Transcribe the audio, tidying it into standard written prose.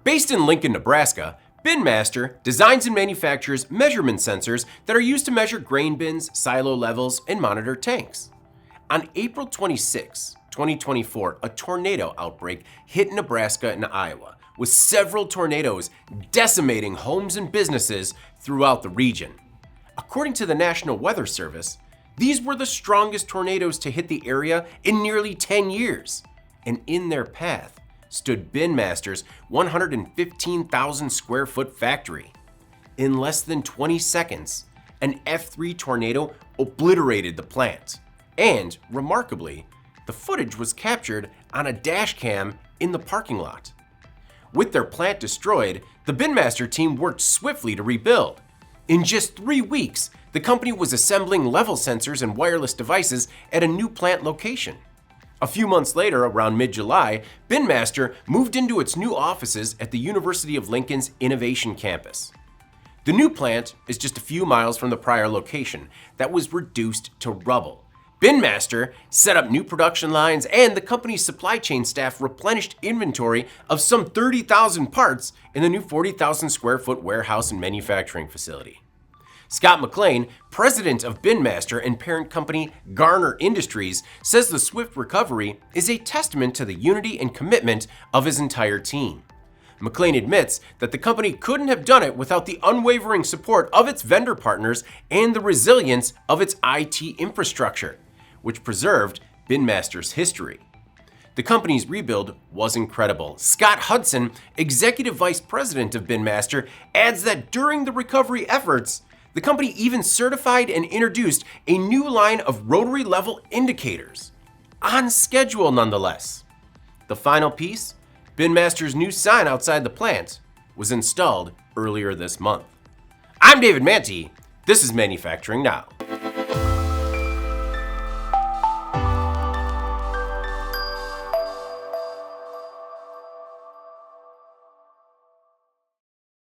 Based in Lincoln, Nebraska, BinMaster designs and manufactures measurement sensors that are used to measure grain bins, silo levels, and monitor tanks. On April 26, 2024, a tornado outbreak hit Nebraska and Iowa, with several tornadoes decimating homes and businesses throughout the region. According to the National Weather Service, these were the strongest tornadoes to hit the area in nearly 10 years, and in their path stood BinMaster's 115,000 square foot factory. In less than 20 seconds, an F3 tornado obliterated the plant, and remarkably, the footage was captured on a dashcam in the parking lot. With their plant destroyed, the BinMaster team worked swiftly to rebuild. In just 3 weeks, the company was assembling level sensors and wireless devices at a new plant location. A few months later, around mid-July, BinMaster moved into its new offices at the University of Lincoln's Innovation Campus. The new plant is just a few miles from the prior location that was reduced to rubble. BinMaster set up new production lines, and the company's supply chain staff replenished inventory of some 30,000 parts in the new 40,000 square foot warehouse and manufacturing facility. Scott McLean, president of BinMaster and parent company Garner Industries, says the swift recovery is a testament to the unity and commitment of his entire team. McLean admits that the company couldn't have done it without the unwavering support of its vendor partners and the resilience of its IT infrastructure, which preserved BinMaster's history. The company's rebuild was incredible. Scott Hudson, executive vice president of BinMaster, adds that during the recovery efforts, the company even certified and introduced a new line of rotary level indicators. On schedule, nonetheless. The final piece, BinMaster's new sign outside the plant, was installed earlier this month. I'm David Manti. This is Manufacturing Now.